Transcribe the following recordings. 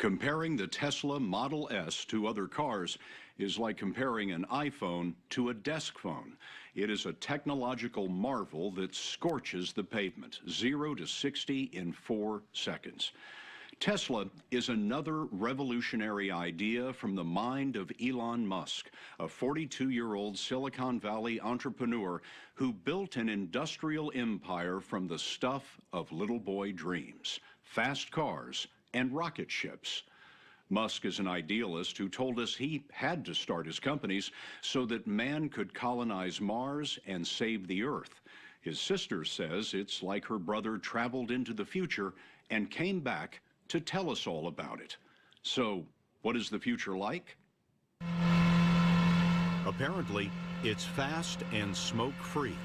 Comparing the Tesla Model S to other cars is like comparing an iPhone to a desk phone. It is a technological marvel that scorches the pavement, 0 to 60 in 4 seconds. Tesla is another revolutionary idea from the mind of Elon Musk, a 42-year-old Silicon Valley entrepreneur who built an industrial empire from the stuff of little boy dreams, fast cars, and rocket ships. Musk is an idealist who told us he had to start his companies so that man could colonize Mars and save the Earth. His sister says it's like her brother traveled into the future and came back to tell us all about it. So, what is the future like? Apparently, it's fast and smoke-free.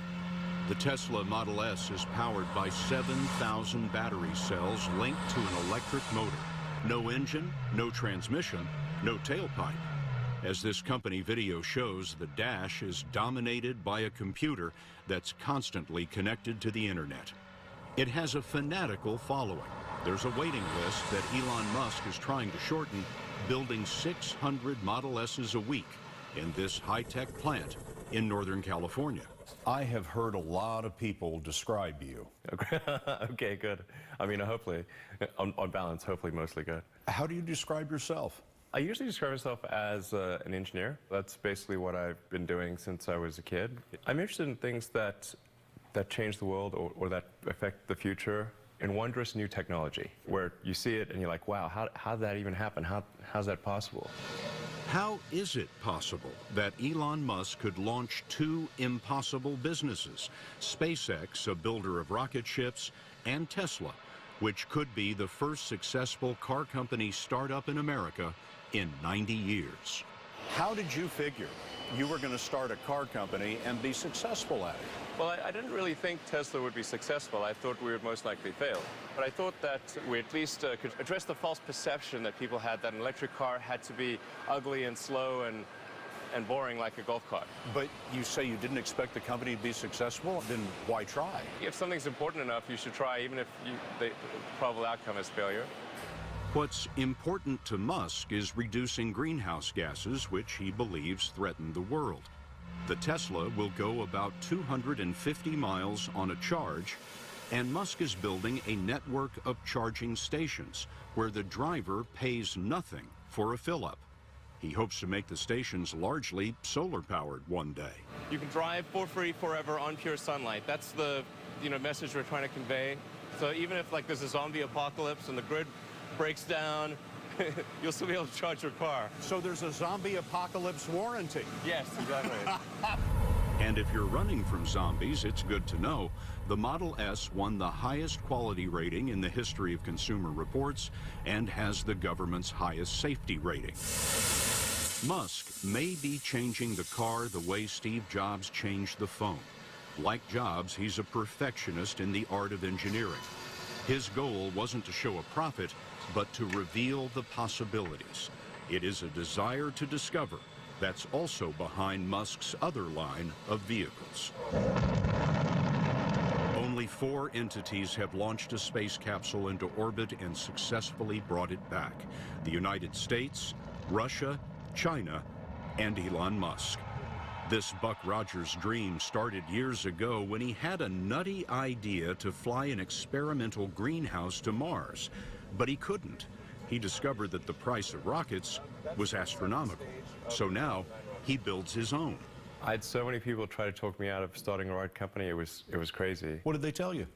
The Tesla Model S is powered by 7,000 battery cells linked to an electric motor. No engine, no transmission, no tailpipe. As this company video shows, the dash is dominated by a computer that's constantly connected to the internet. It has a fanatical following. There's a waiting list that Elon Musk is trying to shorten, building 600 Model S's a week in this high-tech plant in Northern California. I have heard a lot of people describe you. Okay, good. I mean, hopefully, on balance, hopefully mostly good. How do you describe yourself? I usually describe myself as an engineer. That's basically what I've been doing since I was a kid. I'm interested in things that change the world or that affect the future in wondrous new technology, where you see it and you're like, wow, how did that even happen? How's that possible? How is it possible that Elon Musk could launch 2 impossible businesses, SpaceX, a builder of rocket ships, and Tesla, which could be the first successful car company startup in America in 90 years? How did you figure you were going to start a car company and be successful at it? Well, I didn't really think Tesla would be successful. I thought we would most likely fail. But I thought that we at least could address the false perception that people had that an electric car had to be ugly and slow and boring like a golf cart. But you say you didn't expect the company to be successful, then why try? If something's important enough, you should try, even if the probable outcome is failure. What's important to Musk is reducing greenhouse gases, which he believes threaten the world. The Tesla will go about 250 miles on a charge, and Musk is building a network of charging stations where the driver pays nothing for a fill-up. He hopes to make the stations largely solar-powered one day. You can drive for free forever on pure sunlight. That's the message we're trying to convey. So even if there's a zombie apocalypse and the grid breaks down, you'll still be able to charge your car. So there's a zombie apocalypse warranty. Yes, exactly. And if you're running from zombies, it's good to know the Model S won the highest quality rating in the history of Consumer Reports and has the government's highest safety rating. Musk may be changing the car the way Steve Jobs changed the phone. Like Jobs, he's a perfectionist in the art of engineering. His goal wasn't to show a profit, but to reveal the possibilities. It is a desire to discover that's also behind Musk's other line of vehicles. Only 4 entities have launched a space capsule into orbit and successfully brought it back: the United States, Russia, China, and Elon Musk. This Buck Rogers dream started years ago when he had a nutty idea to fly an experimental greenhouse to Mars, but he couldn't. He discovered that the price of rockets was astronomical. So now he builds his own. I had so many people try to talk me out of starting a rocket company. It was crazy. What did they tell you?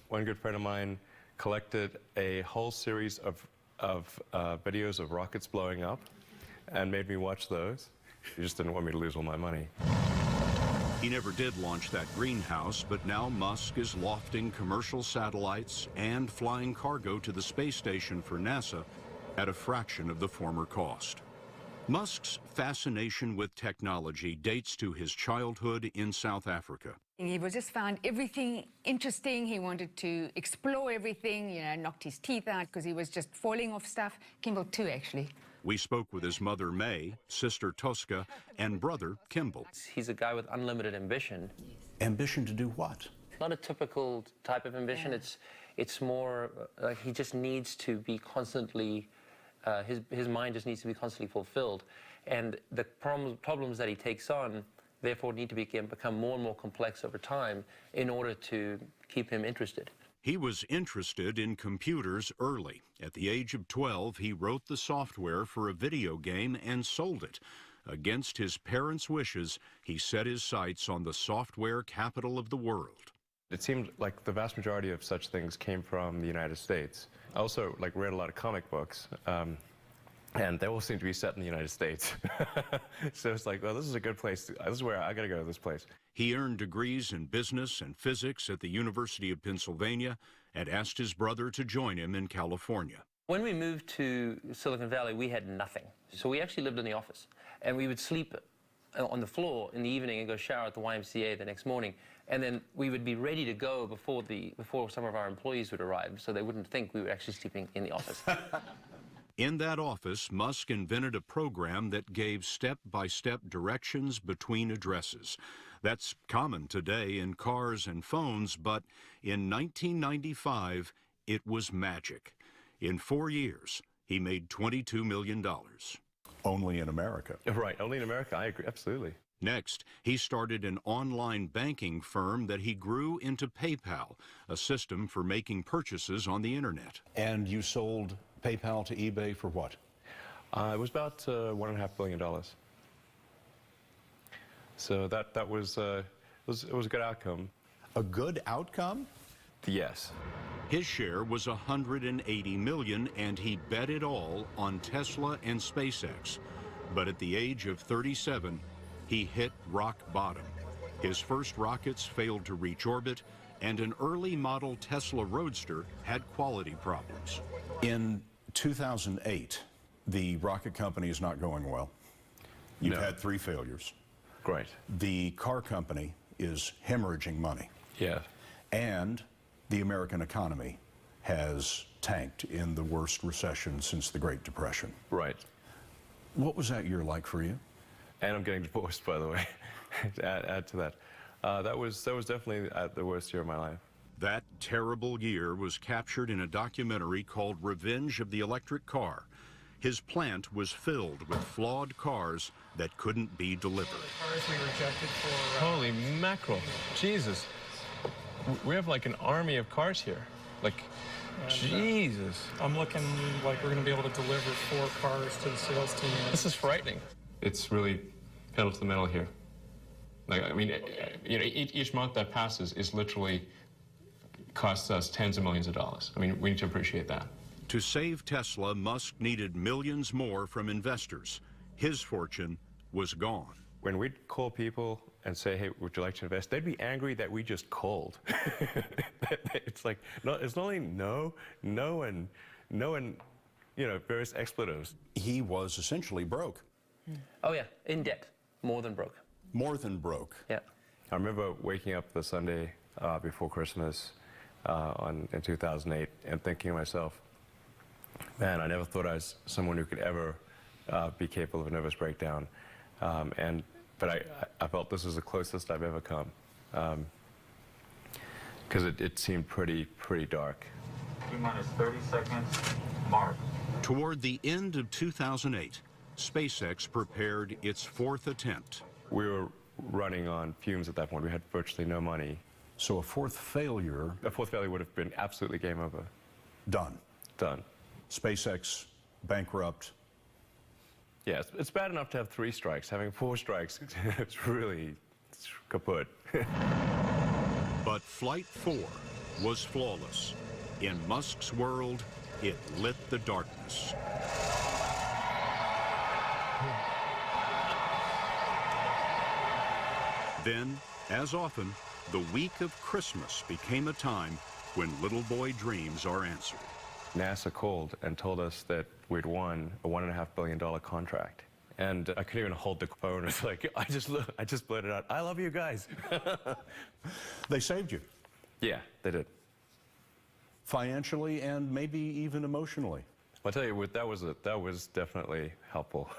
One good friend of mine collected a whole series of videos of rockets blowing up and made me watch those. He just didn't want me to lose all my money. He never did launch that greenhouse, but now Musk is lofting commercial satellites and flying cargo to the space station for NASA at a fraction of the former cost. Musk's fascination with technology dates to his childhood in South Africa. He just found everything interesting. He wanted to explore everything, knocked his teeth out because he was just falling off stuff. Kimball too, actually. We spoke with his mother, May, sister Tosca, and brother, Kimball. He's a guy with unlimited ambition. Ambition to do what? Not a typical type of ambition. It's more like he just needs to be constantly His mind just needs to be constantly fulfilled. And the problems that he takes on, therefore, need to become more and more complex over time in order to keep him interested. He was interested in computers early. At the age of 12, he wrote the software for a video game and sold it. Against his parents' wishes, he set his sights on the software capital of the world. It seemed like the vast majority of such things came from the United States. I also read a lot of comic books, and they all seem to be set in the United States. So it's like, well, this is a good place. This is where I got to go to this place. He earned degrees in business and physics at the University of Pennsylvania and asked his brother to join him in California. When we moved to Silicon Valley, we had nothing. So we actually lived in the office, and we would sleep on the floor in the evening and go shower at the YMCA the next morning. And then we would be ready to go before some of our employees would arrive, so they wouldn't think we were actually sleeping in the office. In that office, Musk invented a program that gave step-by-step directions between addresses. That's common today in cars and phones, but in 1995, it was magic. In 4 years, he made $22 million. Only in America. Right, only in America, I agree, absolutely. Next, he started an online banking firm that he grew into PayPal, a system for making purchases on the internet. And you sold PayPal to eBay for what? It was about $1.5 billion. So that was it was a good outcome. A good outcome? Yes. His share was $180 million, and he bet it all on Tesla and SpaceX. But at the age of 37, he hit rock bottom. His first rockets failed to reach orbit, and an early model Tesla Roadster had quality problems. In 2008, the rocket company is not going well. You've had 3 failures. Great. The car company is hemorrhaging money. Yeah. And the American economy has tanked in the worst recession since the Great Depression. Right. What was that year like for you? And I'm getting divorced, by the way, to add to that. That was definitely the worst year of my life. That terrible year was captured in a documentary called Revenge of the Electric Car. His plant was filled with flawed cars that couldn't be delivered. Cars we rejected for, Holy mackerel. Jesus. We have like an army of cars here. Like, Jesus. I'm looking like we're going to be able to deliver 4 cars to the sales team. This is frightening. It's really pedal to the metal here. Like, I mean, you know, each month that passes is literally costs us tens of millions of dollars. I mean, we need to appreciate that. To save Tesla, Musk needed millions more from investors. His fortune was gone. When we'd call people and say, hey, would you like to invest, they'd be angry that we just called. It's like, no, it's not only no, and you know, various expletives. He was essentially broke. Oh yeah, in debt, more than broke. More than broke. Yeah. I remember waking up the Sunday before Christmas in 2008 and thinking to myself, man, I never thought I was someone who could ever be capable of a nervous breakdown. But I felt this was the closest I've ever come, because it seemed pretty dark. T-minus 30 seconds, mark. Toward the end of 2008, SpaceX prepared its 4th attempt. We were running on fumes at that point. We had virtually no money. So a 4th failure. A 4th failure would have been absolutely game over. Done. Done. SpaceX bankrupt. Yeah, it's bad enough to have 3 strikes. Having 4 strikes, it's kaput. But Flight 4 was flawless. In Musk's world, it lit the darkness. Then, as often, the week of Christmas became a time when little boy dreams are answered. NASA called and told us that we'd won a $1.5 billion contract. And I couldn't even hold the phone. It's like, I just blurted out, I love you guys. They saved you. Yeah, they did. Financially and maybe even emotionally. I'll tell you what, that was definitely helpful.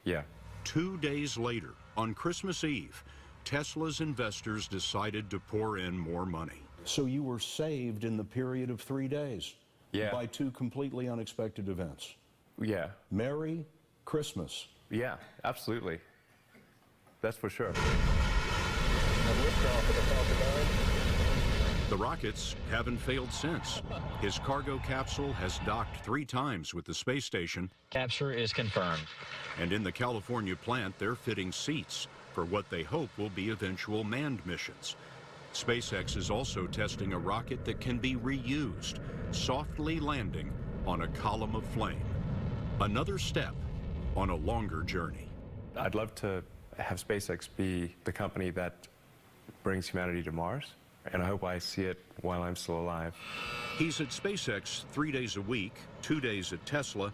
Yeah. 2 days later, on Christmas Eve, Tesla's investors decided to pour in more money. So you were saved in the period of 3 days. Yeah. By 2 completely unexpected events. Yeah. Merry Christmas. Yeah, absolutely. That's for sure. The rockets haven't failed since. His cargo capsule has docked 3 times with the space station. Capture is confirmed. And in the California plant, they're fitting seats for what they hope will be eventual manned missions. SpaceX is also testing a rocket that can be reused, softly landing on a column of flame. Another step on a longer journey. I'd love to have SpaceX be the company that brings humanity to Mars, and I hope I see it while I'm still alive. He's at SpaceX 3 days a week, 2 days at Tesla,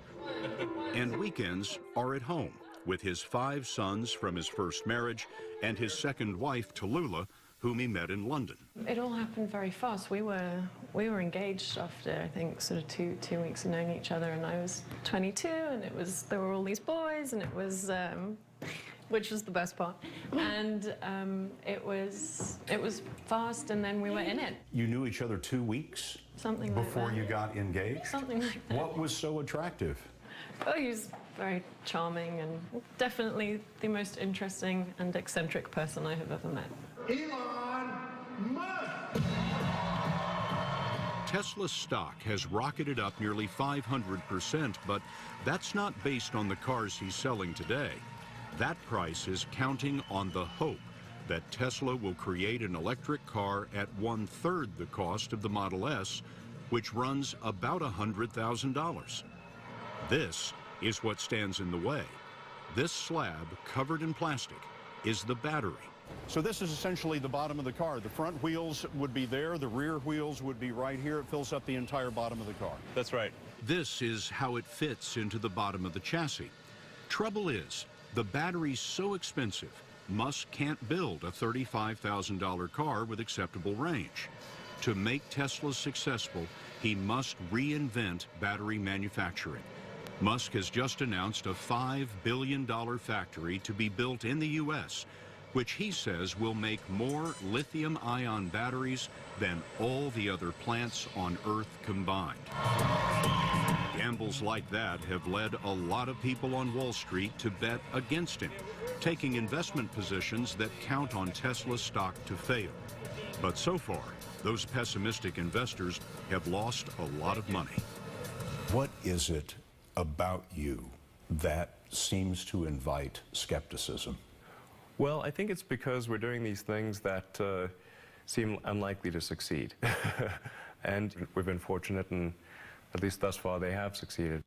and weekends are at home with his 5 sons from his first marriage and his second wife, Tallulah, whom he met in London. It all happened very fast. We were engaged after, I think, sort of two weeks of knowing each other, and I was 22, and there were all these boys, and it was, which was the best part, and it was fast, and then we were in it. You knew each other 2 weeks? Something like that. Before you got engaged? Something like that. What was so attractive? Oh, he's very charming and definitely the most interesting and eccentric person I have ever met. Elon Musk! Tesla's stock has rocketed up nearly 500%, but that's not based on the cars he's selling today. That price is counting on the hope that Tesla will create an electric car at 1/3 the cost of the Model S, which runs about $100,000. This is what stands in the way. This slab, covered in plastic, is the battery. So this is essentially the bottom of the car. The front wheels would be there, the rear wheels would be right here. It fills up the entire bottom of the car. That's right. This is how it fits into the bottom of the chassis. Trouble is, the battery's so expensive, Musk can't build a $35,000 car with acceptable range. To make Tesla successful, he must reinvent battery manufacturing. Musk has just announced a $5 billion factory to be built in the U.S., which he says will make more lithium-ion batteries than all the other plants on Earth combined. Gambles like that have led a lot of people on Wall Street to bet against him, taking investment positions that count on Tesla stock to fail. But so far, those pessimistic investors have lost a lot of money. What is it about you that seems to invite skepticism? Well, I think it's because we're doing these things that seem unlikely to succeed. And we've been fortunate, and at least thus far, they have succeeded.